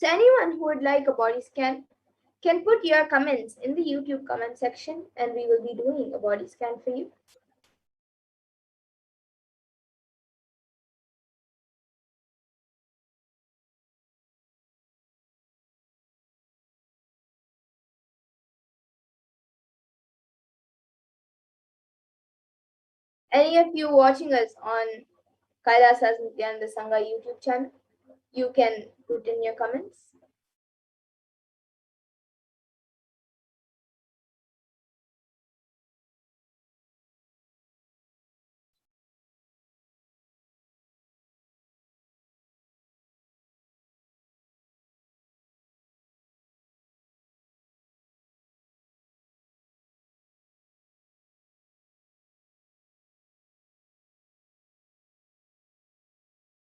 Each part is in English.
So anyone who would like a body scan can put your comments in the YouTube comment section and we will be doing a body scan for you. Any of you watching us on Kailasa's Nithyananda Sangha YouTube channel, you can put in your comments.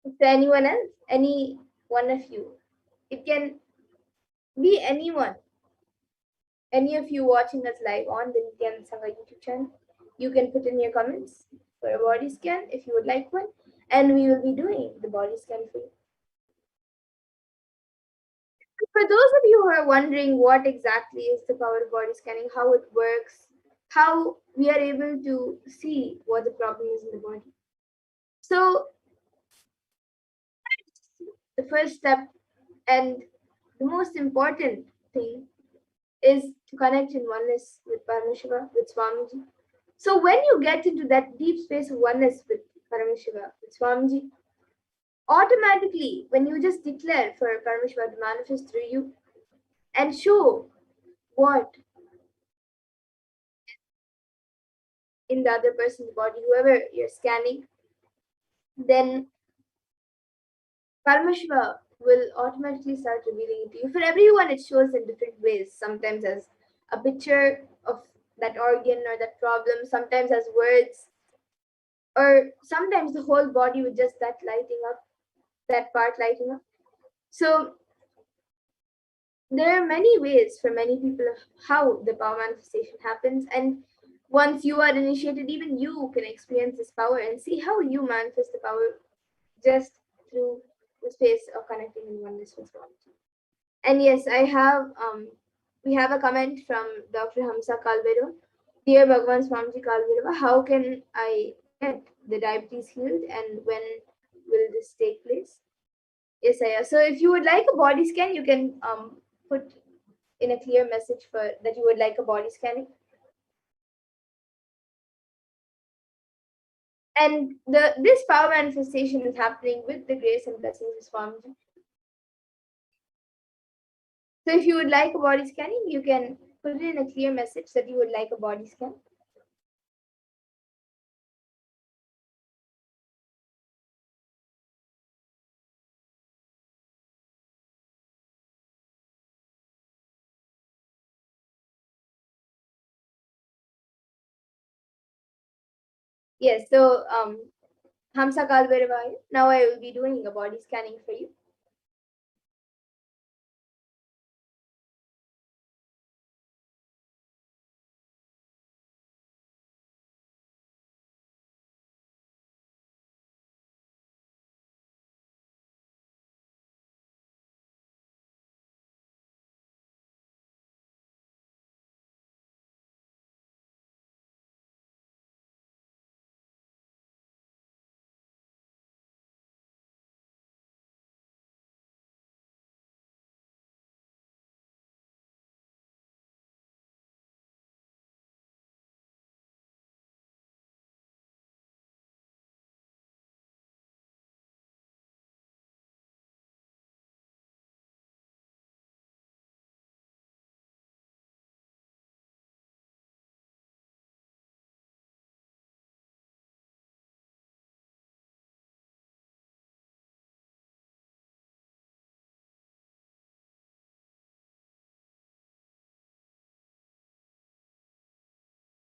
Is there anyone else? Any one of you? It can be anyone. Any of you watching us live on the Nithyananda Sangha YouTube channel, you can put in your comments for a body scan if you would like one, and we will be doing the body scan for you. For those of you who are wondering what exactly is the power of body scanning, how it works, how we are able to see what the problem is in the body. So, the first step and the most important thing is to connect in oneness with Paramashiva, with Swamiji. So, when you get into that deep space of oneness with Paramashiva, with Swamiji, automatically, when you just declare for Paramashiva to manifest through you and show what in the other person's body, whoever you're scanning, then Paramashiva will automatically start revealing it to you. For everyone, it shows in different ways. Sometimes as a picture of that organ or that problem, sometimes as words, or sometimes the whole body with just that lighting up, that part lighting up. So there are many ways for many people of how the power manifestation happens. And once you are initiated, even you can experience this power and see how you manifest the power just through the space of connecting in oneness with God. And yes, we have a comment from Dr. Hamsa Kalbero. Dear Bhagwan Swamiji Kalbero, how can I get the diabetes healed and when will this take place? Yes, Aya. So if you would like a body scan, you can put in a clear message for that you would like a body scanning. And this power manifestation is happening with the grace and blessings of Swamiji. So if you would like a body scanning, you can put it in a clear message that you would like a body scan. Yes, so Hamsa Kalbhairava, now I will be doing a body scanning for you.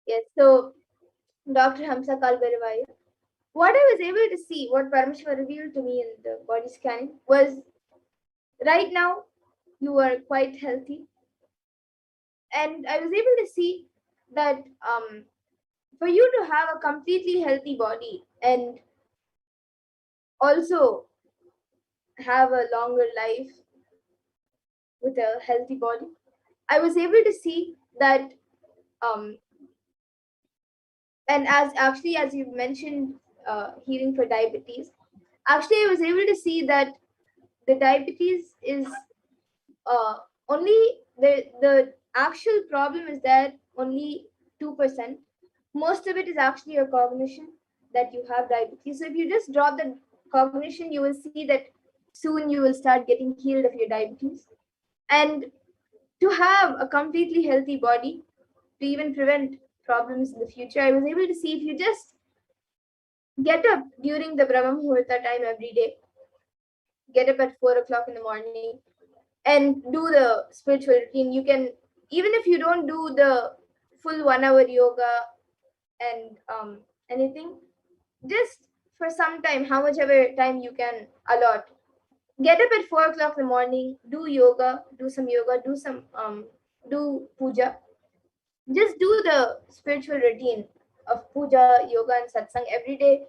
Yes, so Dr. Hamsa Kalbhairava, what I was able to see, what Paramashiva revealed to me in the body scanning was right now you are quite healthy. And I was able to see that for you to have a completely healthy body and also have a longer life, with a healthy body. I was able to see that, um, and as you mentioned, healing for diabetes. Actually, I was able to see that the diabetes is uh, only the actual problem is that only 2%. Most of it is actually your cognition, that you have diabetes. So if you just drop the cognition, you will see that soon you will start getting healed of your diabetes. And to have a completely healthy body, to even prevent problems in the future, I was able to see if you just get up during the Brahma Muhurta time every day, get up at 4 o'clock in the morning, and do the spiritual routine. You can, even if you don't do the full 1 hour yoga and anything, just for some time, how much ever time you can allot, get up at 4 o'clock in the morning, do yoga, do some yoga, do puja, just do the spiritual routine of puja, yoga, and satsang every day.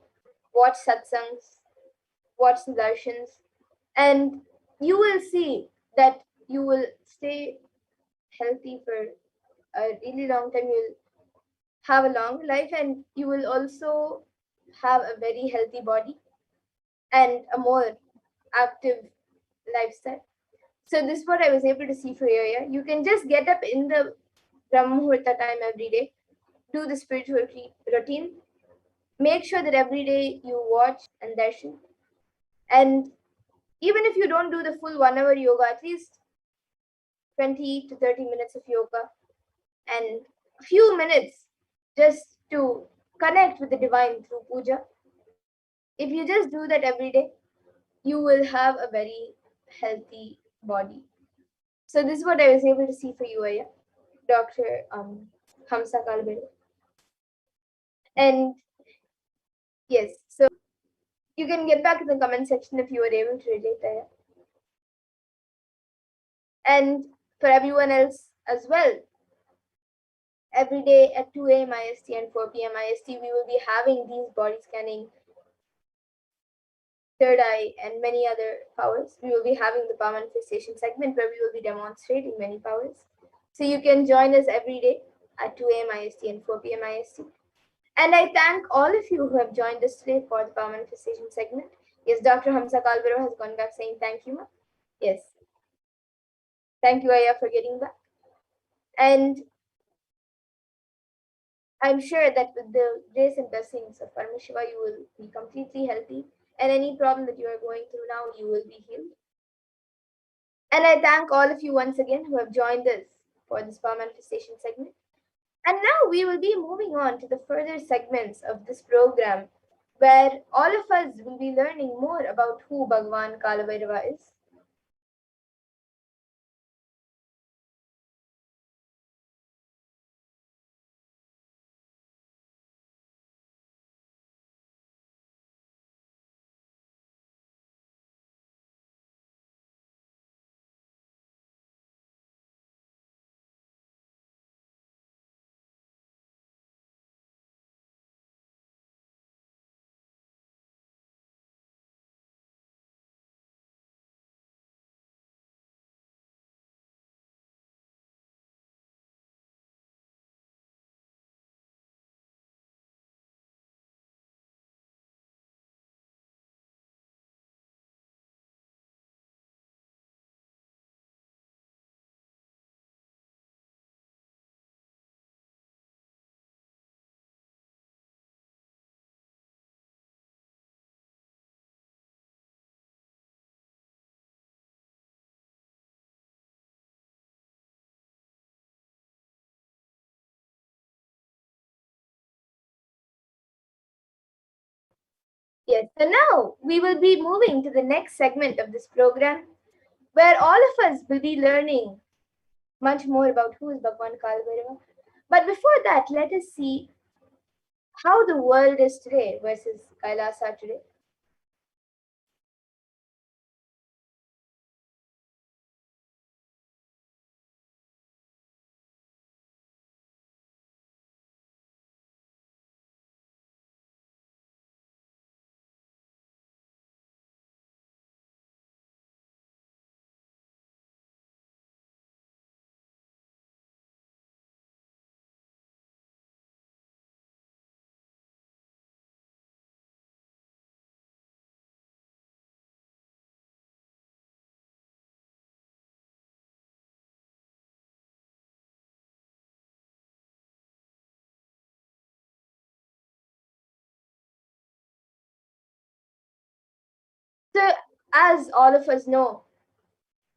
Watch satsangs, watch the darshans, and you will see that you will stay healthy for a really long time. You'll have a long life, and you will also have a very healthy body and a more active lifestyle. So this is what I was able to see for you. Yeah? You can just get up in the Brahma Muhurta time every day, do the spiritual routine. Make sure that every day you watch and darshan. And even if you don't do the full 1 hour yoga, at least 20 to 30 minutes of yoga and a few minutes just to connect with the divine through puja. If you just do that every day, you will have a very healthy body. So this is what I was able to see for you, Aya, Dr. Hamsa Kalbere. And yes, so you can get back in the comment section if you were able to relate, Aya. And for everyone else as well, every day at 2 a.m. IST and 4 p.m. IST, we will be having these body scanning, third eye, and many other powers. We will be having the power manifestation segment where we will be demonstrating many powers. So you can join us every day at 2 a.m. IST and 4 p.m. IST. And I thank all of you who have joined us today for the power manifestation segment. Yes, Dr. Hamsa Kalbero has gone back saying thank you, ma. Yes. Thank you, Aya, for getting back. And I'm sure that with the grace and blessings of Paramashiva, you will be completely healthy. And any problem that you are going through now, you will be healed. And I thank all of you once again who have joined us for this power manifestation segment. And now we will be moving on to the further segments of this program, where all of us will be learning more about who Bhagwan Kalabhairava is. Yes, so now we will be moving to the next segment of this program, where all of us will be learning much more about who is Bhagwan Kalabhairava. But before that, let us see how the world is today versus Kailasa today. So, as all of us know,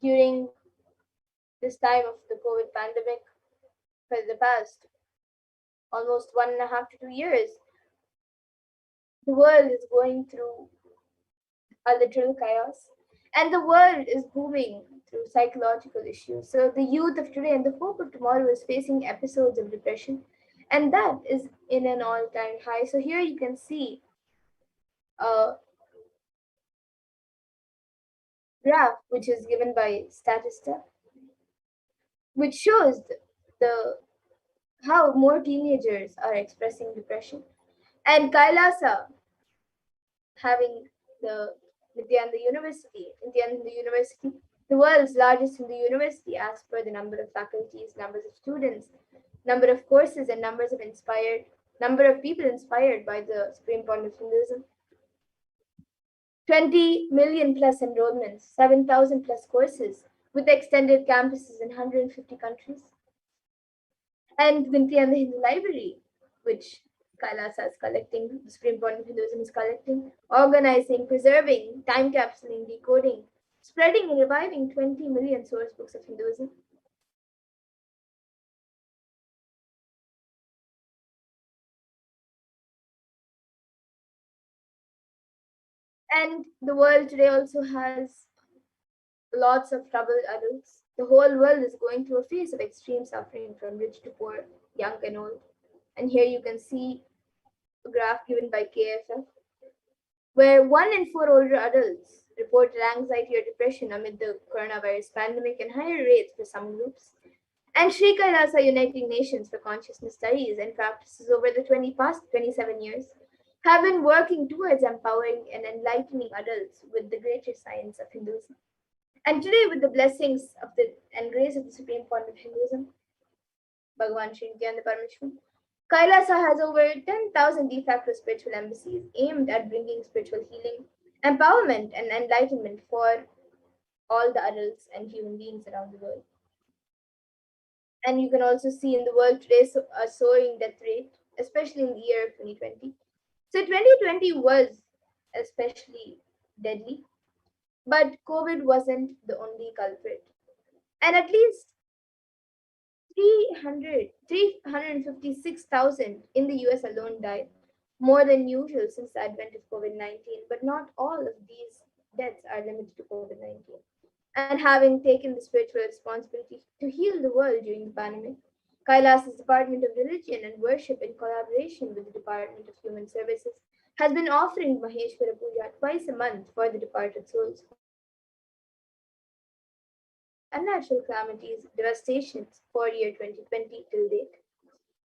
during this time of the COVID pandemic, for the past almost 1.5 to 2 years, the world is going through a literal chaos, and the world is booming through psychological issues. So, the youth of today and the hope of tomorrow is facing episodes of depression, and that is in an all time high. So, here you can see a graph which is given by Statista, which shows the how more teenagers are expressing depression. And Kailasa having the Nithyananda University, the world's largest Hindu university as per the number of faculties, numbers of students, number of courses, and number of people inspired by the supreme point of Hinduism. 20 million plus enrollments, 7,000 plus courses, with extended campuses in 150 countries. And Vinti and the Hindu Library, which Kailasa is collecting, the Supreme Point of Hinduism is collecting, organizing, preserving, time capsuling, decoding, spreading and reviving 20 million source books of Hinduism. And the world today also has lots of troubled adults. The whole world is going through a phase of extreme suffering from rich to poor, young and old. And here you can see a graph given by KFF, where 1 in 4 older adults reported anxiety or depression amid the coronavirus pandemic and higher rates for some groups. And Sri Kailasa Uniting Nations for Consciousness Studies and Practices over the past 27 years have been working towards empowering and enlightening adults with the greater science of Hinduism. And today, with the blessings of the and grace of the Supreme Point of Hinduism, Bhagavan Sri Nithyananda Paramashivam, Kailasa has over 10,000 de facto spiritual embassies aimed at bringing spiritual healing, empowerment, and enlightenment for all the adults and human beings around the world. And you can also see in the world today a soaring death rate, especially in the year of 2020. So 2020 was especially deadly, but COVID wasn't the only culprit. And at least 356,000 in the US alone died, more than usual since the advent of COVID 19. But not all of these deaths are limited to COVID 19. And having taken the spiritual responsibility to heal the world during the pandemic, Kailas's Department of Religion and Worship, in collaboration with the Department of Human Services, has been offering Maheshwara Puja twice a month for the departed souls who have survived unnatural calamities, devastations for year 2020 till date.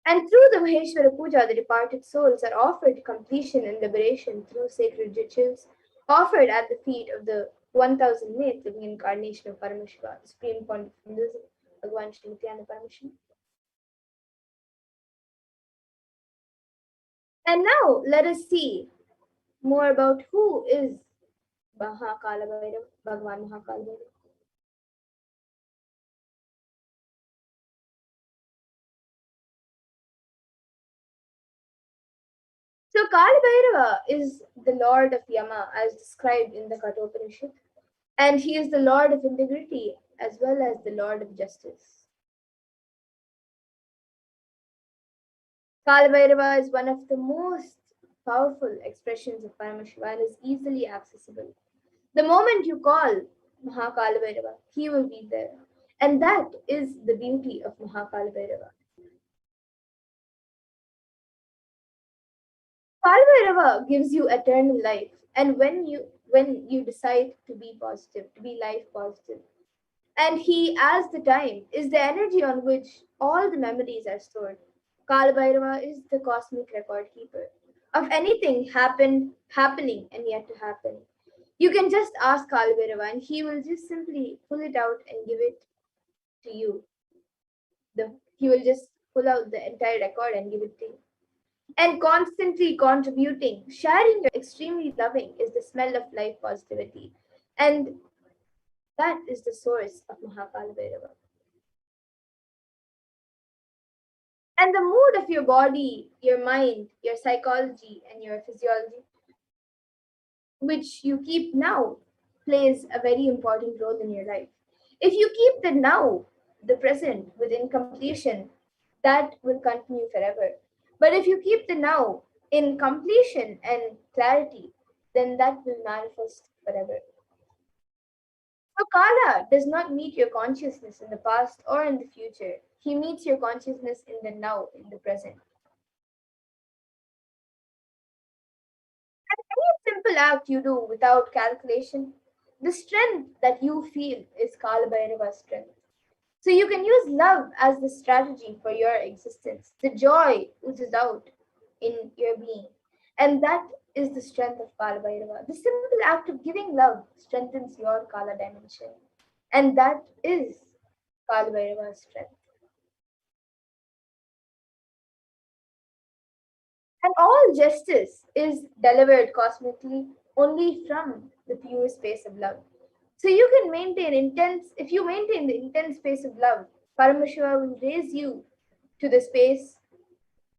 And through the Maheshwara Puja, the departed souls are offered completion and liberation through sacred rituals offered at the feet of the 1008th living incarnation of Paramashiva, the supreme point of Hinduism, Bhagavan Sri Nithyananda Paramashivam. And now let us see more about who is Mahakalabhairava, Bhagavan Mahakalabhairava. So Kalabhairava is the lord of Yama as described in the Kathopanishad, and he is the lord of integrity as well as the lord of justice. Kalabhairava is one of the most powerful expressions of Paramashiva and is easily accessible. The moment you call Mahakalabhairava, he will be there. And that is the beauty of Mahakalabhairava. Kalabhairava gives you eternal life. And when you decide to be positive, to be life positive, and he, as the time, is the energy on which all the memories are stored. Kalabhairava is the cosmic record keeper of anything happening, and yet to happen. You can just ask Kalabhairava, and he will just simply pull it out and give it to you. He will just pull out the entire record and give it to you. And constantly contributing, sharing your extremely loving is the smell of life positivity. And that is the source of Mahakalabhairava. And the mood of your body, your mind, your psychology, and your physiology which you keep now, plays a very important role in your life. If you keep the now, the present, with incompletion, that will continue forever. But if you keep the now in completion and clarity, then that will manifest forever. So Kala does not meet your consciousness in the past or in the future. He meets your consciousness in the now, in the present. Any simple act you do without calculation, the strength that you feel is Kala Bhairava's strength. So you can use love as the strategy for your existence. The joy oozes out in your being. And that is the strength of Kala Bhairava. The simple act of giving love strengthens your Kala dimension. And that is Kala Bhairava's strength. And all justice is delivered cosmically only from the pure space of love. So you can maintain intense, if you maintain the intense space of love, Paramashiva will raise you to the space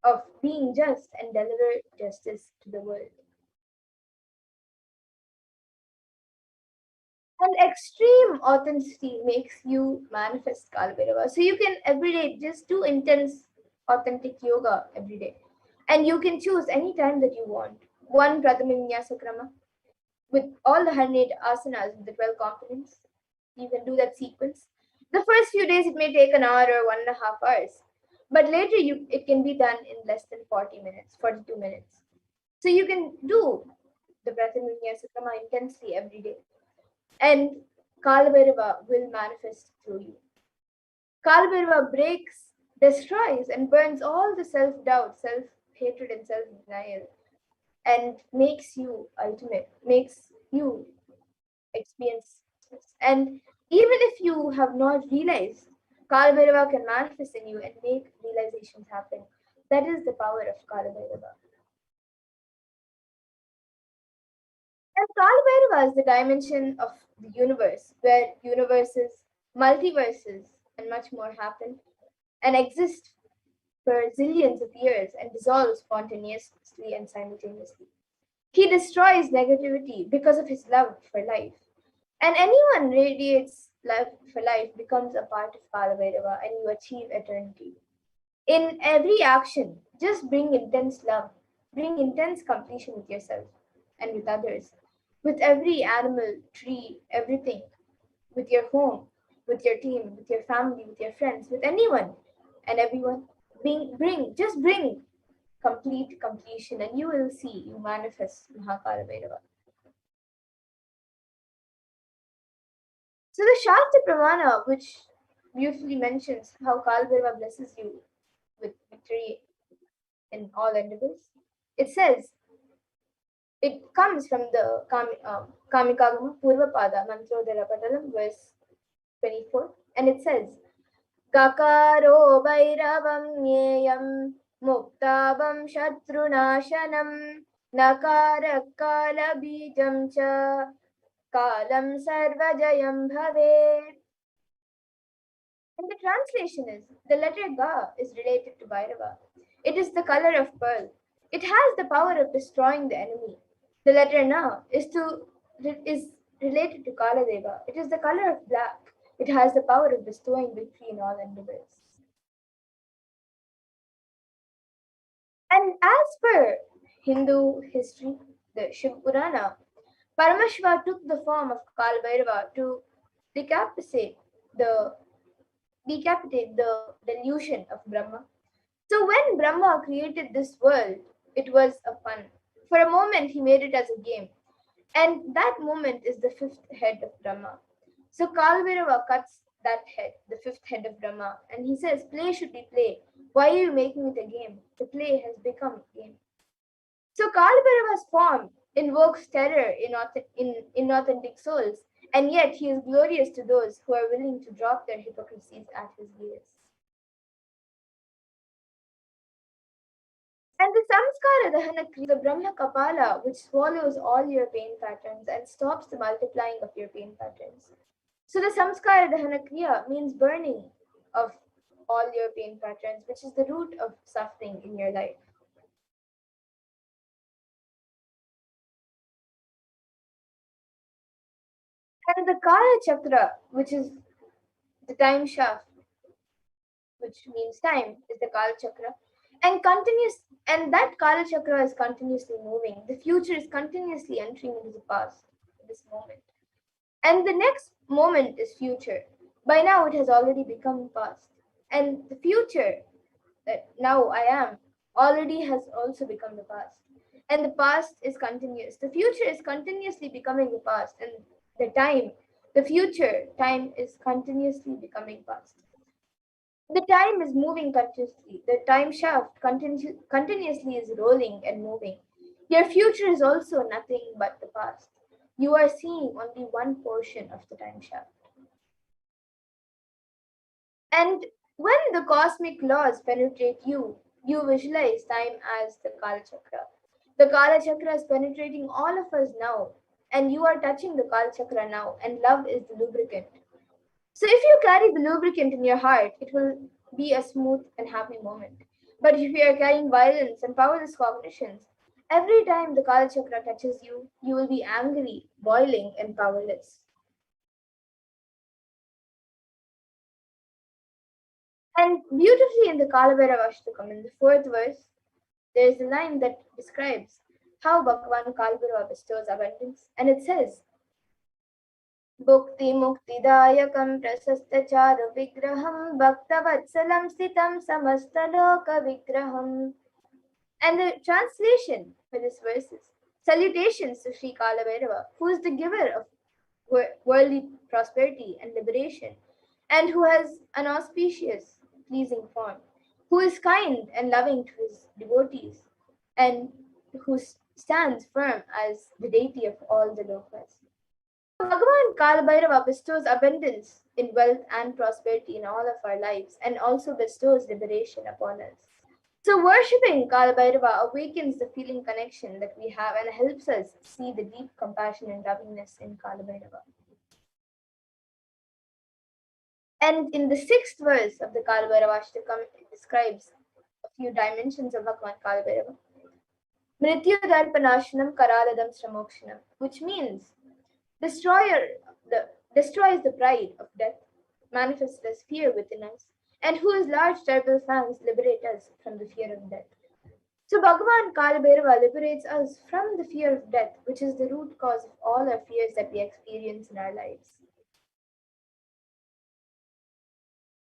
of being just and deliver justice to the world. And extreme authenticity makes you manifest Kalabhairava. So you can every day just do intense, authentic yoga every day. And you can choose any time that you want. One Pradhama Vinyasa Krama with all the 100 asanas with the 12 components. You can do that sequence. The first few days it may take an hour or 1.5 hours. But later it can be done in less than 40 minutes, 42 minutes. So you can do the Pradhama Vinyasa Krama intensely every day. And Kalabhairava will manifest through you. Kalabhairava breaks, destroys, and burns all the self doubt, self hatred, and self denial, and makes you ultimate, makes you experience this. And even if you have not realized, Kalabhairava can manifest in you and make realizations happen. That is the power of Kalabhairava. And Kalabhairava is the dimension of the universe, where universes, multiverses, and much more happen and exist for zillions of years and dissolve spontaneously and simultaneously. He destroys negativity because of his love for life. And anyone radiates love for life becomes a part of Kalabhairava and you achieve eternity. In every action, just bring intense love, bring intense completion with yourself and with others, with every animal, tree, everything, with your home, with your team, with your family, with your friends, with anyone and everyone. Bring complete completion, and you will see you manifest Mahakalabhairava. So the Shastra Pramana, which beautifully mentions how Kalabhairava blesses you with victory in all endeavors, it says it comes from the Kamikagama Purvapada Mantrodhara Patalam, verse 24, and it says Kakaro Bhairavam Nyeyam Muktavam Shatrunashanam Nakara Kala Bijam Cha Kalam Sarvajayam Bhave. And the translation is the letter Ga is related to Bhairava. It is the color of pearl. It has the power of destroying the enemy. The letter Na is related to Kaladeva. It is the color of black. It has the power of bestowing victory in all endeavors. And as per Hindu history, the Shiv Purana, Paramashiva took the form of Kalbhairava to decapitate the the delusion of Brahma. So when Brahma created this world, it was a fun. For a moment, he made it as a game. And that moment is the fifth head of Brahma. So Kalbhairava cuts that head, the fifth head of Brahma, and he says, play should be play. Why are you making it a game? The play has become a game. So Kalbhairava's form invokes terror in inauthentic souls, and yet he is glorious to those who are willing to drop their hypocrisies at his gaze. And the Samskara Dahana Kriya, the Brahma Kapala, which swallows all your pain patterns and stops the multiplying of your pain patterns. So the Samskara Dahana Kriya means burning of all your pain patterns, which is the root of suffering in your life. And the Kala Chakra, which is the time shaft, which means time, is the Kala Chakra. And that Kala Chakra is continuously moving. The future is continuously entering into the past, this moment. And the next moment is future. By now it has already become past. And the future that now I am already has also become the past. And the past is continuous. The future is continuously becoming the past. And the future time is continuously becoming past. The time is moving continuously. The time shaft continuously is rolling and moving. Your future is also nothing but the past. You are seeing only one portion of the time shaft. And when the cosmic laws penetrate you, you visualize time as the Kala Chakra. The Kala Chakra is penetrating all of us now, and you are touching the Kala Chakra now, and love is the lubricant. So if you carry the lubricant in your heart, it will be a smooth and happy moment. But if you are carrying violence and powerless cognitions, every time the Kala Chakra touches you, you will be angry, boiling, and powerless. And beautifully in the Kalabhairava Ashtakam, in the fourth verse, there is a line that describes how Bhagavan Kalabhairava bestows abundance. And it says, Bhukti Muktidayakam Prasastachara Vigraham Bhaktavatsalam Stitam Samastaloka Vigraham. And the translation for this verse is Salutations to Sri Kalabhairava, who is the giver of worldly prosperity and liberation, and who has an auspicious, pleasing form, who is kind and loving to his devotees, and who stands firm as the deity of all the lokas. Bhagavan Kalabhairava bestows abundance in wealth and prosperity in all of our lives and also bestows liberation upon us. So, worshipping Kalabhairava awakens the feeling connection that we have and helps us see the deep compassion and lovingness in Kalabhairava. And in the sixth verse of the Kalabhairava Ashtakam, it describes a few dimensions of Bhagavan Kalabhairava. Mrityu Darpanashanam Karaladam Sramokshanam, which means destroys the pride of death, manifests as fear within us, and whose large terrible fangs liberate us from the fear of death. So Bhagavan Kalabhairava liberates us from the fear of death, which is the root cause of all our fears that we experience in our lives.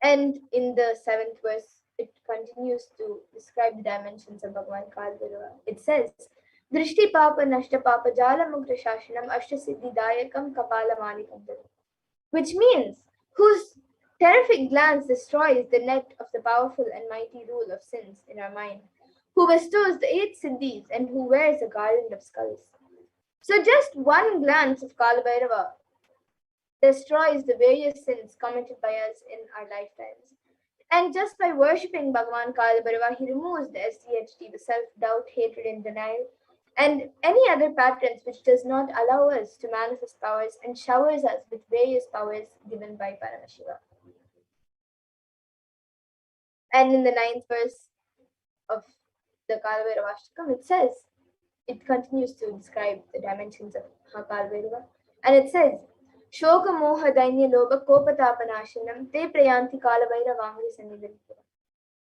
And in the seventh verse, it continues to describe the dimensions of Bhagavan Kalabhairava. It says, Drishti Papa Nashta Papa Jala Mugra Shashanam Ashta Siddhi Dayakam Kapala Manikam, which means whose terrific glance destroys the net of the powerful and mighty rule of sins in our mind, who bestows the 8 siddhis and who wears a garland of skulls. So just one glance of Kalabhairava destroys the various sins committed by us in our lifetimes. And just by worshipping Bhagavan Kalabhairava, he removes the SDHD, the self-doubt, hatred, and denial, and any other patterns which does not allow us to manifest powers and showers us with various powers given by Paramashiva. And in the ninth verse of the Kalabhairava Ashtakam, it continues to describe the dimensions of Mahakalabhairava, and it says, Shoka Moha Dainya Loba Kopatapanashanam Te Prayanti Kalabhairavaangri Sannidhanita,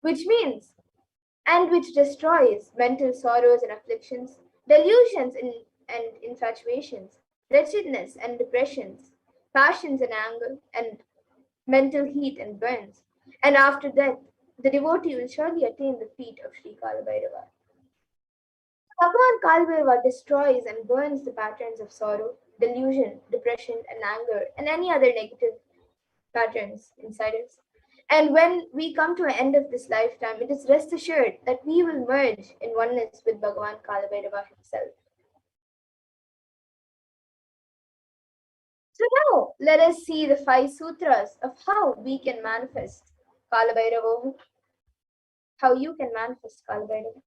which means, and which destroys mental sorrows and afflictions, delusions and infatuations, wretchedness and depressions, passions and anger, and mental heat and burns. And after death, the devotee will surely attain the feet of Sri Kalabhairava. Bhagavan Kalabhairava destroys and burns the patterns of sorrow, delusion, depression, and anger, and any other negative patterns inside us. And when we come to an end of this lifetime, it is rest assured that we will merge in oneness with Bhagavan Kalabhairava himself. So now let us see the 5 sutras of how we can manifest Kalabhairavoham, how you can manifest Kalabhairava.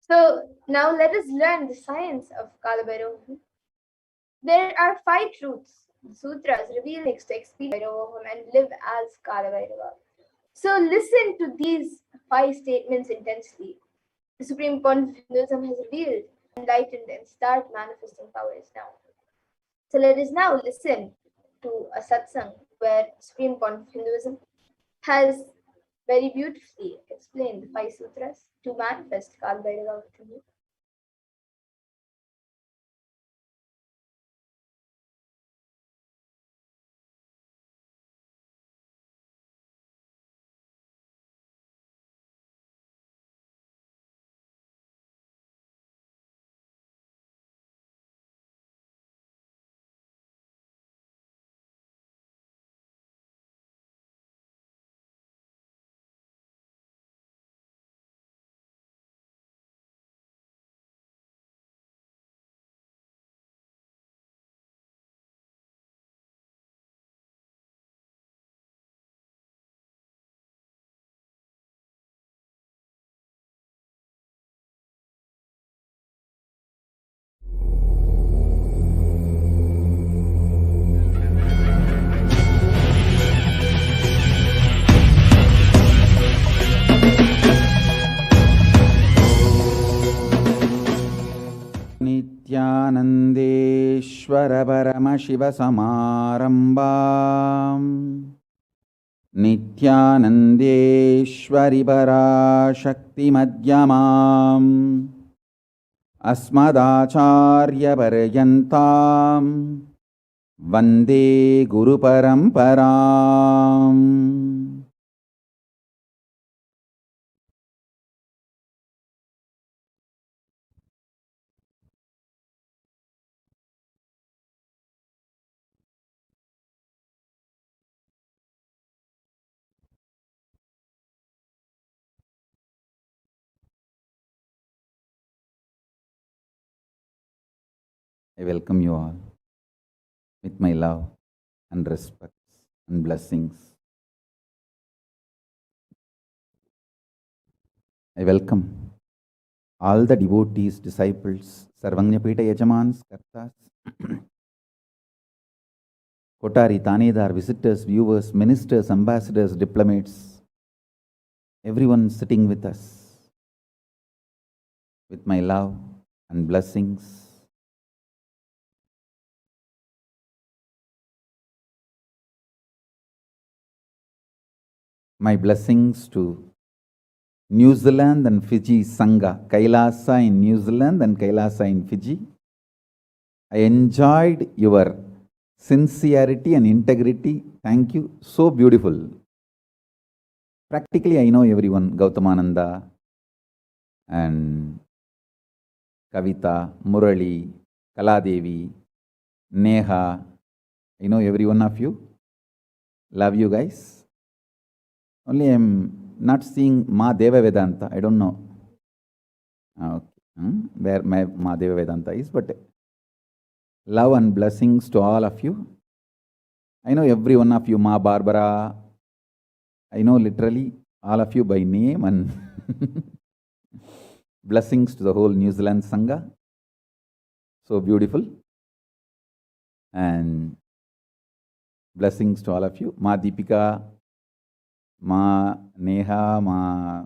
So now let us learn the science of Kalabhairavoham. There are 5 truths, the sutras reveal next to experience Kalabhairavoham and live as Kalabhairava. So listen to these 5 statements intensely. The Supreme Pontiff of Hinduism has revealed enlightened and start manifesting powers now. So let us now listen to a satsang where Supreme Court of Hinduism has very beautifully explained the five sutras to manifest Kalbhairava within you. Nithyanandeshwara Paramashivasamarambam Nithyanandeshwari Parashakti Madhyamam Asmadacharya Paryantam Vande Guru Paramparam. I welcome you all with my love and respects and blessings. I welcome all the devotees, disciples, Sarvanyapita Yajamans, Kartas, Kotari, Tanedar, visitors, viewers, ministers, ambassadors, diplomats, everyone sitting with us with my love and blessings. My blessings to New Zealand and Fiji Sangha, Kailasa in New Zealand and Kailasa in Fiji. I enjoyed your sincerity and integrity. Thank you. So beautiful. Practically, I know everyone. Gautamananda and Kavita, Murali, Kaladevi, Neha. I know every one of you. Love you guys. Only I'm not seeing Ma Deva Vedanta. I don't know where my Ma Deva Vedanta is, but love and blessings to all of you. I know every one of you, Ma Barbara. I know literally all of you by name, and blessings to the whole New Zealand Sangha. So beautiful. And blessings to all of you. Ma Deepika, Ma Neha, Ma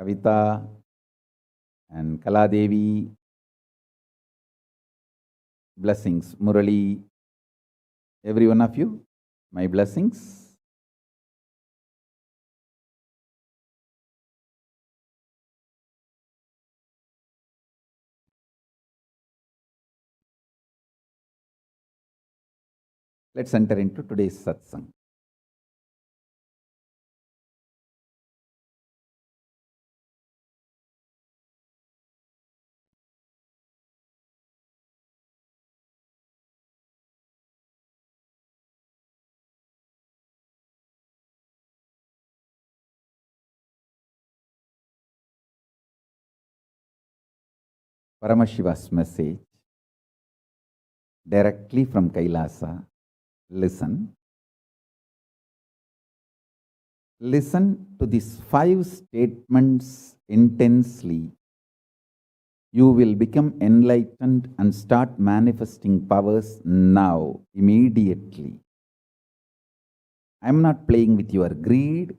Kavita, and Kaladevi. Blessings. Murali, every one of you, my blessings. Let's enter into today's satsang. Paramashiva's message directly from Kailasa. Listen. Listen to these 5 statements intensely. You will become enlightened and start manifesting powers now, immediately. I am not playing with your greed.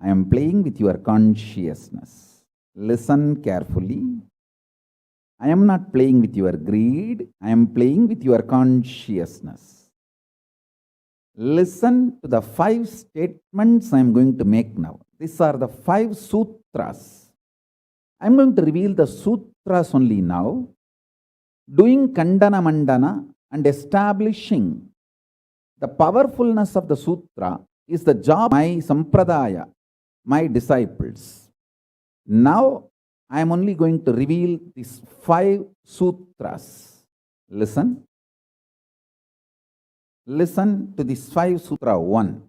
I am playing with your consciousness. Listen carefully I am not playing with your greed, I am playing with your consciousness. Listen to the 5 statements I am going to make now. These are the 5 sutras. I am going to reveal the sutras only now, doing Kandana Mandana and establishing the powerfulness of the sutra is the job of my sampradaya, my disciples. Now, I am only going to reveal these 5 sutras. Listen. Listen to this 5 sutra. 1.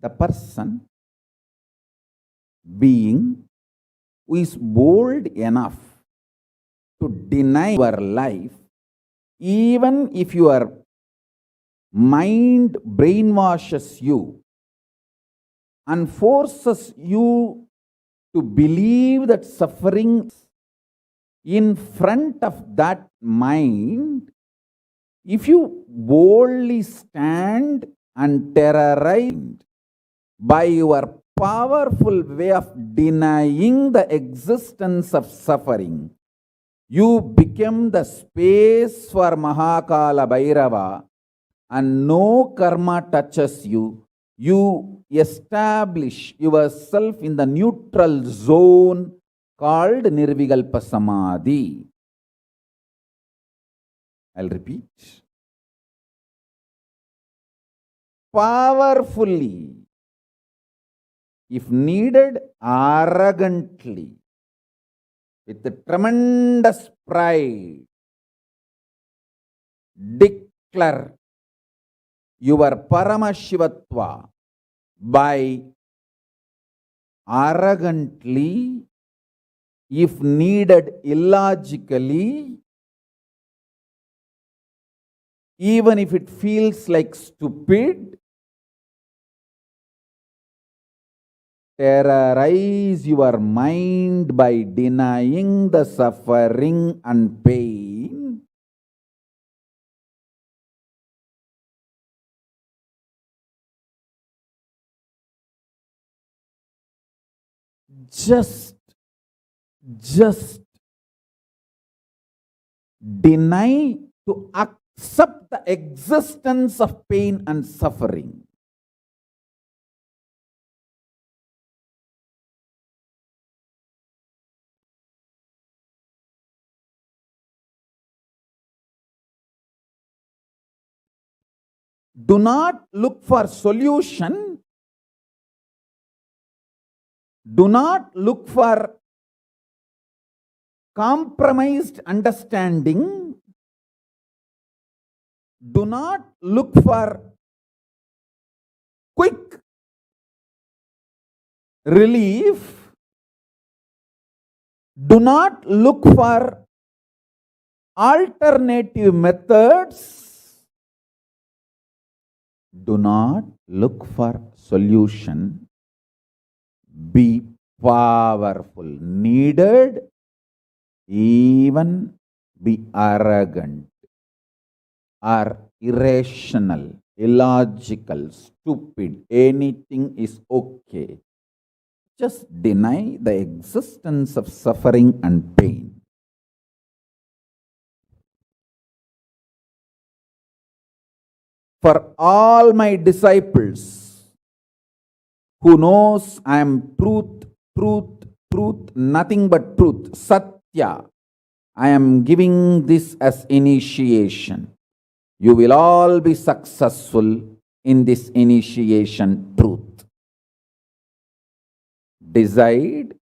The person, being, who is bold enough to deny your life, even if your mind brainwashes you and forces you to believe that suffering in front of that mind, if you boldly stand and terrorized by your powerful way of denying the existence of suffering, you become the space for Mahakalabhairava and no karma touches you. You establish yourself in the neutral zone called Nirvikalpasamadhi. I'll repeat. Powerfully, if needed, arrogantly, with tremendous pride, declare your Paramashivatva by arrogantly, if needed, illogically, even if it feels like stupid, terrorize your mind by denying the suffering and pain. Just deny to accept the existence of pain and suffering. Do not look for solution. Do not look for compromised understanding. Do not look for quick relief. Do not look for alternative methods. Do not look for solution. Be powerful. Needed, even be arrogant or irrational, illogical, stupid. Anything is okay. Just deny the existence of suffering and pain. For all my disciples who knows I am truth, nothing but truth, Satya, I am giving this as initiation. You will all be successful in this initiation truth. Decide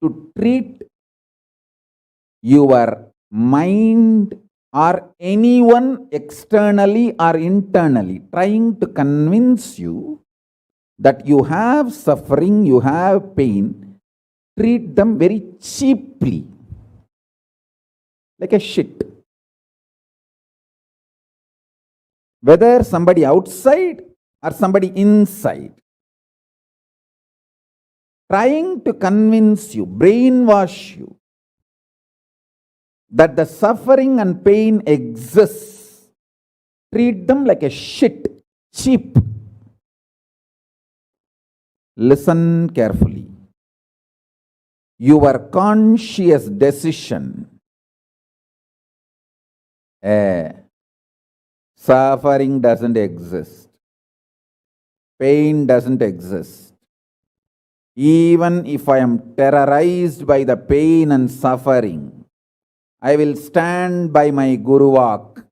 to treat your mind or anyone externally or internally trying to convince you that you have suffering, you have pain, treat them very cheaply, like a shit. Whether somebody outside or somebody inside, trying to convince you, brainwash you, that the suffering and pain exists, treat them like a shit, cheap. Listen carefully. your conscious decision, suffering doesn't exist, pain doesn't exist. Even if I am terrorized by the pain and suffering, I will stand by my Guru Vak.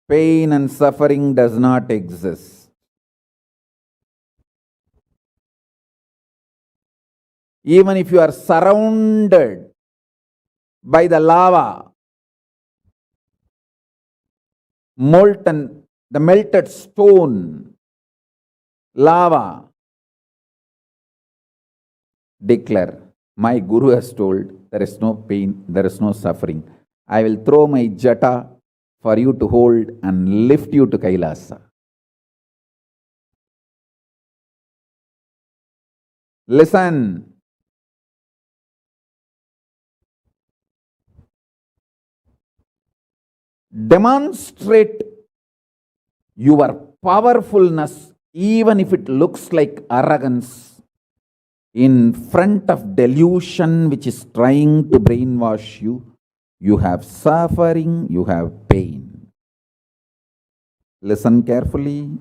Pain and suffering does not exist. Even if you are surrounded by the lava, molten, the melted stone, lava, declare, my Guru has told, there is no pain, there is no suffering. I will throw my jata for you to hold and lift you to Kailasa. Listen. Demonstrate your powerfulness, even if it looks like arrogance, in front of delusion which is trying to brainwash you. You have suffering, you have pain. Listen carefully.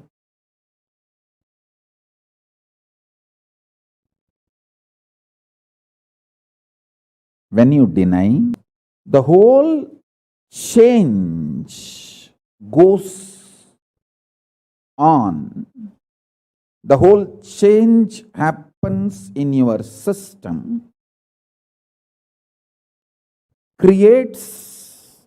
When you deny, the whole change goes on. The whole change happens in your system, creates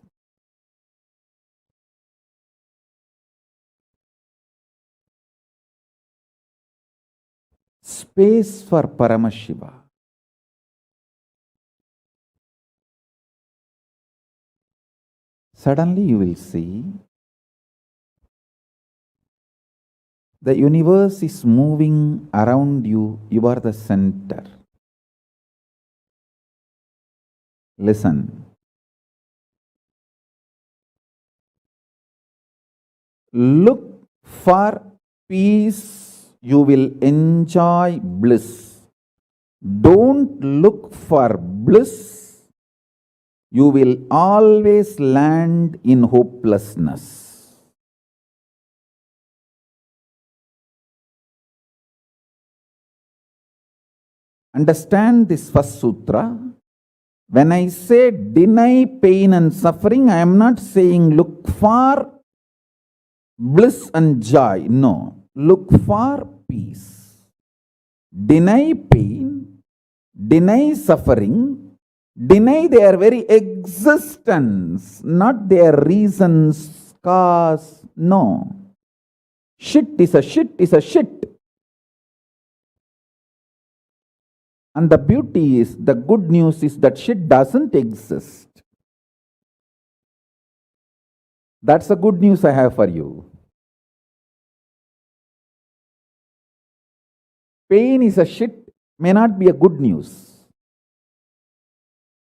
space for Paramashiva. Suddenly you will see the universe is moving around you. You are the center. Listen. Look for peace, you will enjoy bliss. Don't look for bliss, you will always land in hopelessness. Understand this first sutra. When I say deny pain and suffering, I am not saying look for bliss and joy. No. Look for peace. Deny pain, deny suffering, deny their very existence, not their reasons, cause. No. Shit is a shit is a shit. And the beauty is, the good news is that shit doesn't exist. That's the good news I have for you. Pain is a shit may not be a good news.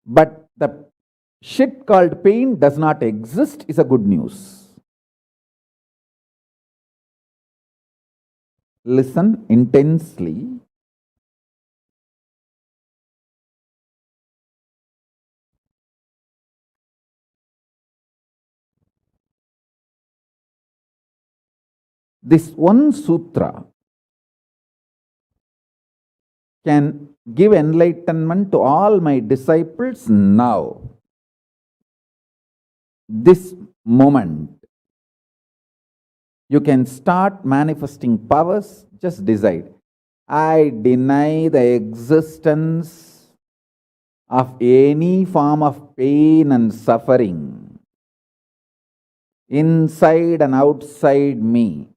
But the shit called pain does not exist is a good news. Listen intensely. This one sutra can give enlightenment to all my disciples now. This moment. You can start manifesting powers, just decide. I deny the existence of any form of pain and suffering inside and outside me.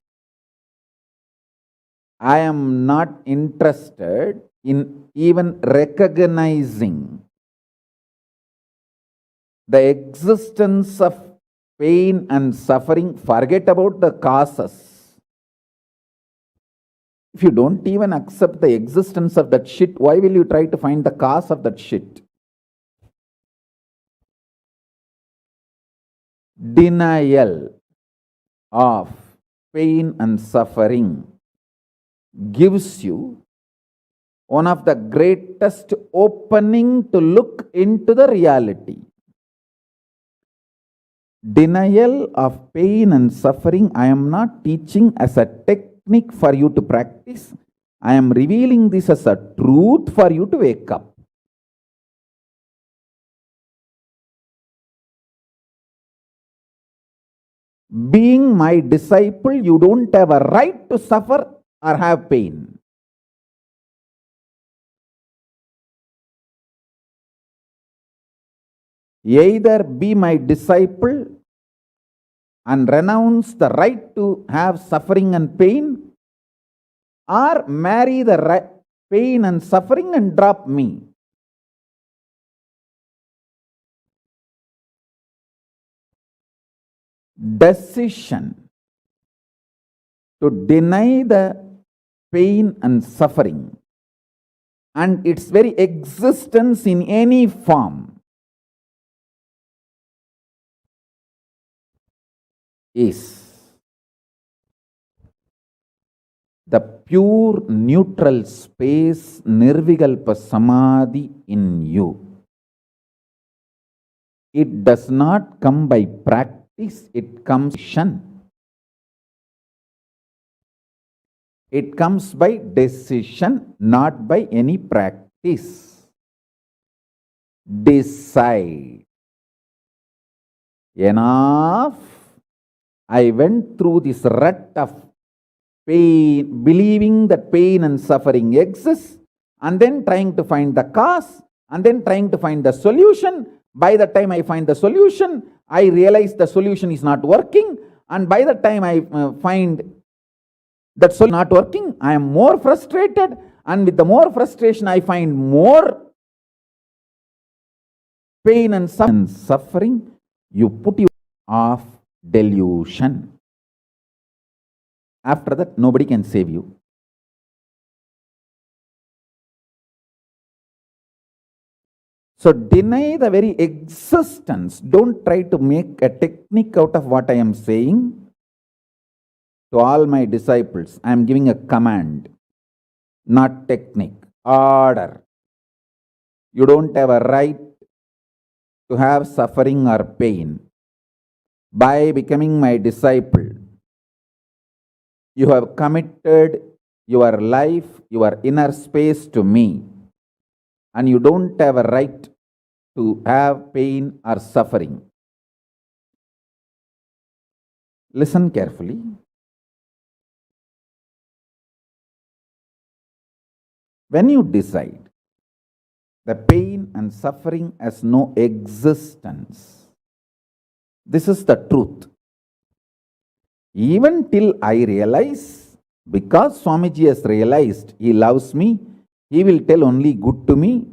I am not interested in even recognizing the existence of pain and suffering. Forget about the causes. If you don't even accept the existence of that shit, why will you try to find the cause of that shit? Denial of pain and suffering gives you one of the greatest opening to look into the reality. Denial of pain and suffering, I am not teaching as a technique for you to practice. I am revealing this as a truth for you to wake up. Being my disciple, you don't have a right to suffer or have pain. Either be my disciple and renounce the right to have suffering and pain, or marry the pain and suffering and drop me. Decision to deny the pain and suffering and its very existence in any form is the pure neutral space Nirvikalpa Samadhi in you. It does not come by practice, it comes by decision. It comes by decision, not by any practice. Decide. Enough. I went through this rut of pain, believing that pain and suffering exist, and then trying to find the cause, and then trying to find the solution. By the time I find the solution, I realize the solution is not working, and by the time I find that solution not working, I am more frustrated, and with the more frustration, I find more pain and suffering. You put you off delusion. After that, nobody can save you. So deny the very existence. Don't try to make a technique out of what I am saying. To all my disciples, I am giving a command, not technique, order. You don't have a right to have suffering or pain. By becoming my disciple, you have committed your life, your inner space to me, and you don't have a right to have pain or suffering. Listen carefully. When you decide the pain and suffering has no existence, this is the truth. Even till I realize, because Swamiji has realized he loves me, he will tell only good to me,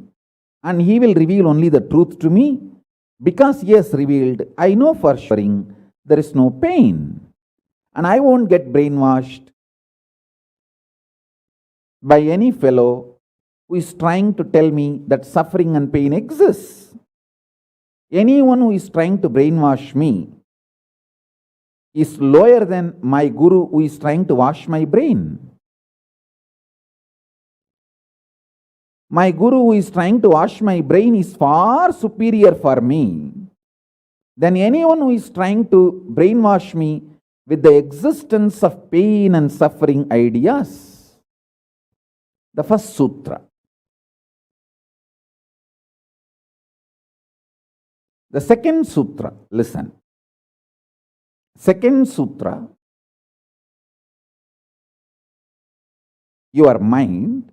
and he will reveal only the truth to me. Because he has revealed, I know for sure there is no pain, and I won't get brainwashed by any fellow who is trying to tell me that suffering and pain exists. Anyone who is trying to brainwash me is lower than my guru who is trying to wash my brain. My guru who is trying to wash my brain is far superior for me than anyone who is trying to brainwash me with the existence of pain and suffering ideas. The first sutra. The second sutra, listen. Second sutra, your mind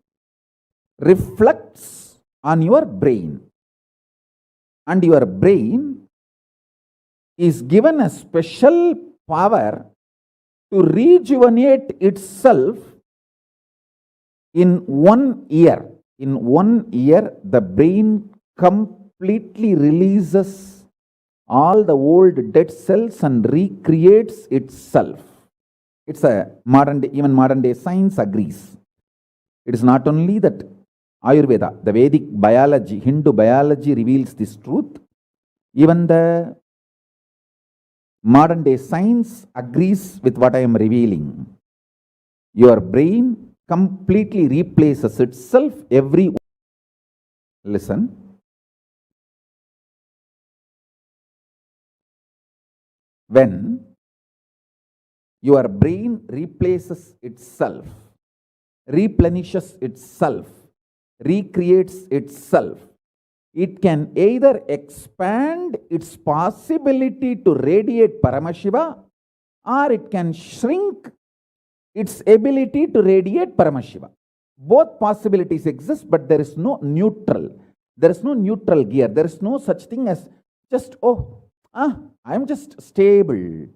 reflects on your brain, and your brain is given a special power to rejuvenate itself in 1 year. In 1 year, the brain completely releases all the old dead cells and recreates itself. It's a modern day, even modern day science agrees. It is not only that Ayurveda, the Vedic biology, Hindu biology reveals this truth. Even the modern day science agrees with what I am revealing. Your brain completely replaces itself every. Listen. When your brain replaces itself, replenishes itself, recreates itself, it can either expand its possibility to radiate Paramashiva, or it can shrink its ability to radiate Paramashiva. Both possibilities exist, but there is no neutral. There is no neutral gear. There is no such thing as just, I am just stable.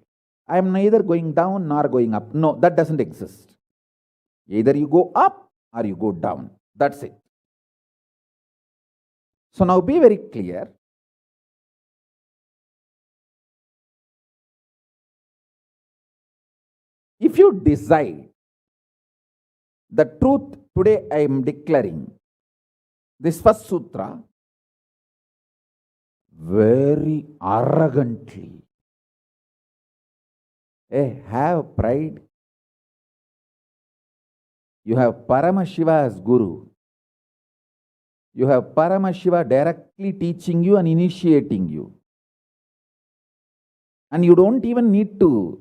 I am neither going down nor going up. No, that doesn't exist. Either you go up or you go down. That's it. So now be very clear. If you decide the truth today, I am declaring this first sutra very arrogantly. Have pride. You have Paramashiva as Guru. You have Paramashiva directly teaching you and initiating you. And you don't even need to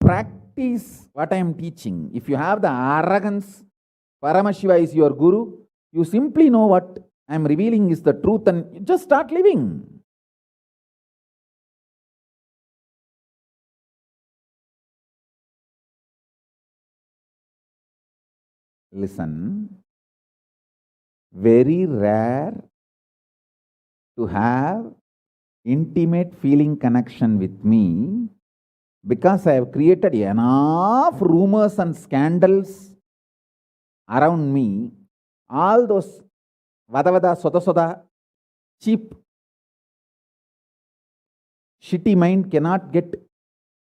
practice what I am teaching. If you have the arrogance, Paramashiva is your Guru, you simply know what I am revealing is the truth and you just start living. Listen, very rare to have intimate feeling connection with me because I have created enough rumors and scandals around me. All those vada soda cheap shitty mind cannot get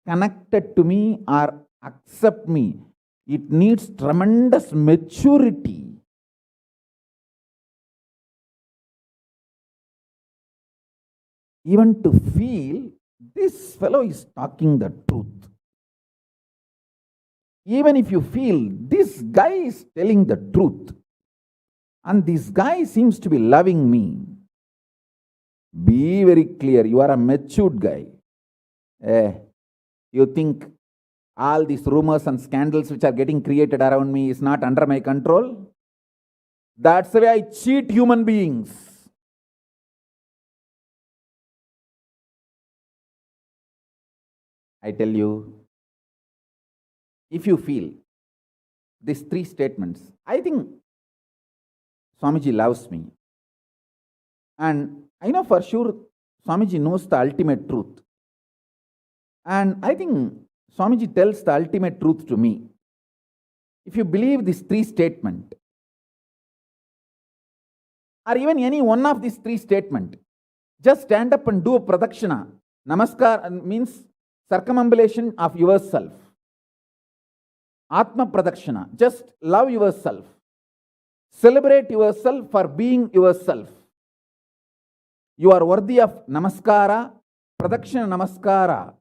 connected to me or accept me. It needs tremendous maturity. Even to feel this fellow is talking the truth. Even if you feel this guy is telling the truth and this guy seems to be loving me, be very clear, you are a matured guy. You think all these rumors and scandals which are getting created around me is not under my control? That's the way I cheat human beings. I tell you, if you feel these three statements, I think Swamiji loves me. And I know for sure Swamiji knows the ultimate truth. And I think Swamiji tells the ultimate truth to me. If you believe these three statements, or even any one of these three statements, just stand up and do a pradakshina. Namaskar means circumambulation of yourself. Atma pradakshina, just love yourself. Celebrate yourself for being yourself. You are worthy of namaskara, pradakshina namaskara.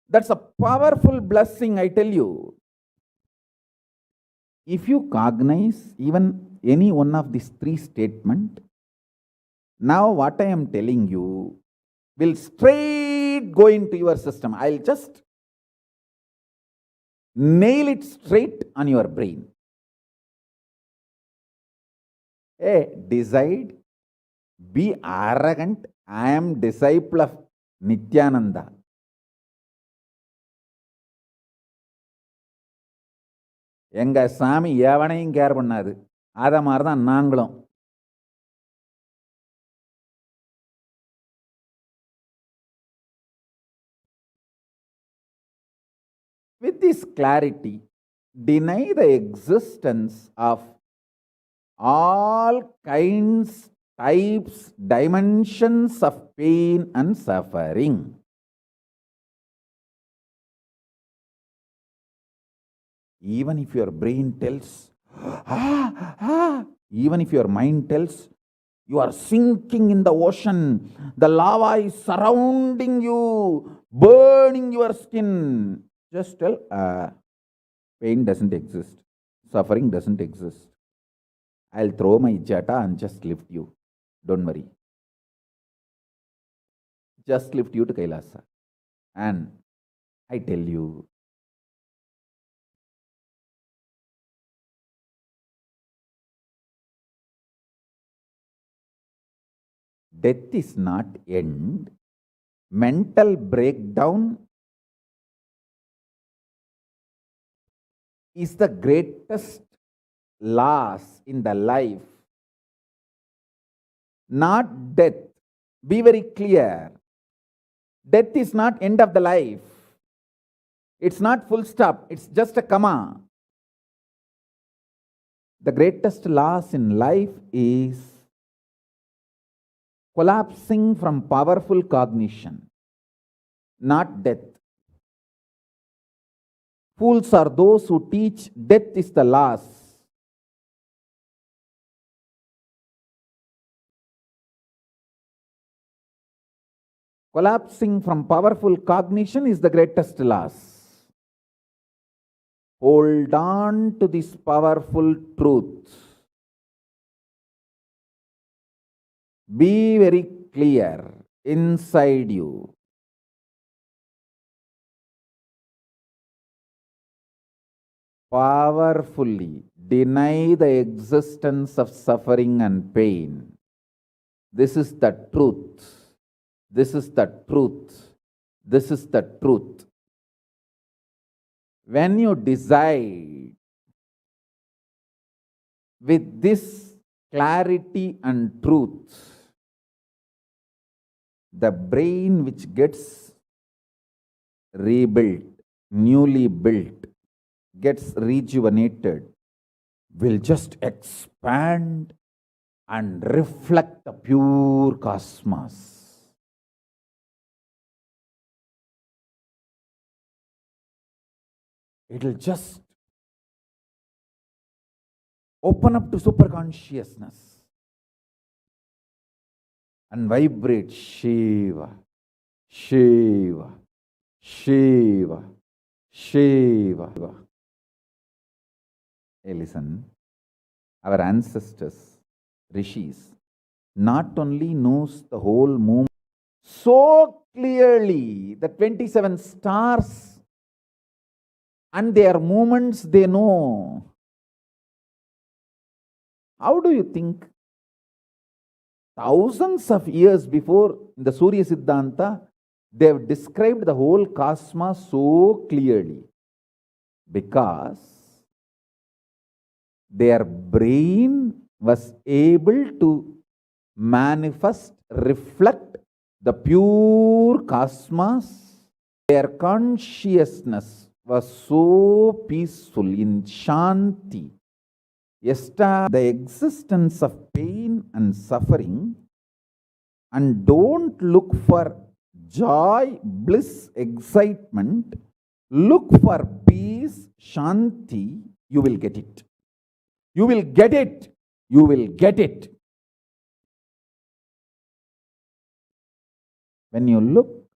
That's a powerful blessing, I tell you. If you cognize even any one of these three statements, now what I am telling you will straight go into your system. I'll just nail it straight on your brain. Decide, be arrogant. I am disciple of Nithyananda. எங்க சாமி எவனையும் care பண்ணாது. அத மாதிரி தான் நாங்களும். With this clarity, deny the existence of all kinds, types, dimensions of pain and suffering. Even if your brain tells, even if your mind tells, you are sinking in the ocean, the lava is surrounding you, burning your skin, just tell, Pain doesn't exist. Suffering doesn't exist. I'll throw my jata and just lift you. Don't worry. Just lift you to Kailasa. And I tell you, death is not end. Mental breakdown is the greatest loss in the life. Not death. Be very clear. Death is not end of the life. It's not full stop. It's just a comma. The greatest loss in life is collapsing from powerful cognition, not death. Fools are those who teach death is the loss. Collapsing from powerful cognition is the greatest loss. Hold on to this powerful truth. Be very clear inside you. Powerfully deny the existence of suffering and pain. This is the truth. This is the truth. This is the truth. When you decide with this clarity and truth, the brain which gets rebuilt, newly built, gets rejuvenated, will just expand and reflect the pure cosmos. It will just open up to superconsciousness and vibrate Shiva, Shiva, Shiva, Shiva. Hey, listen, our ancestors, rishis, not only knows the whole movement so clearly, the 27 stars and their movements they know. How do you think? Thousands of years before the Surya Siddhanta, they have described the whole cosmos so clearly because their brain was able to manifest, reflect the pure cosmos. Their consciousness was so peaceful in Shanti. The existence of pain and suffering, and don't look for joy, bliss, excitement. Look for peace, Shanti. You will get it. You will get it. You will get it. When you look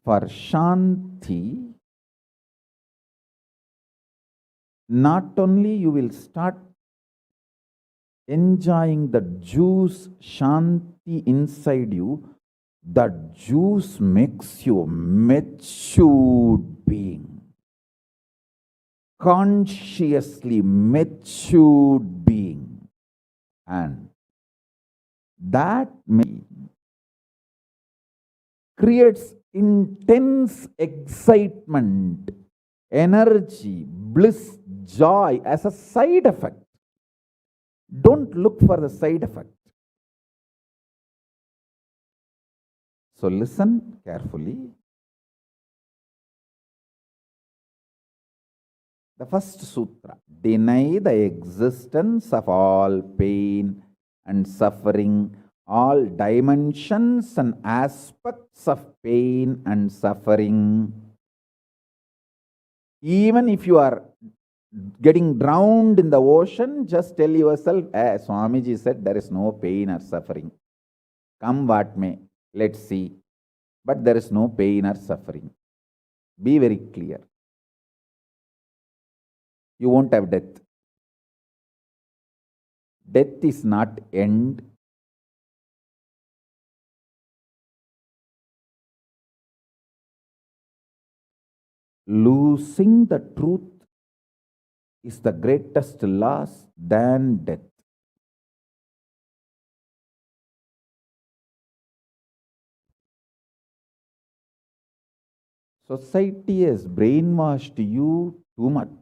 for Shanti, not only you will start enjoying the juice Shanti inside you, that juice makes you a matured being. Consciously matured being. And that creates intense excitement, energy, bliss, joy as a side effect. Don't look for the side effect. So listen carefully. The first sutra, deny the existence of all pain and suffering, all dimensions and aspects of pain and suffering. Even if you are getting drowned in the ocean, just tell yourself, Swamiji said there is no pain or suffering. Come what may, let's see. But there is no pain or suffering. Be very clear. you won't have death. Death is not end. Losing the truth is the greatest loss than death. Society has brainwashed you too much.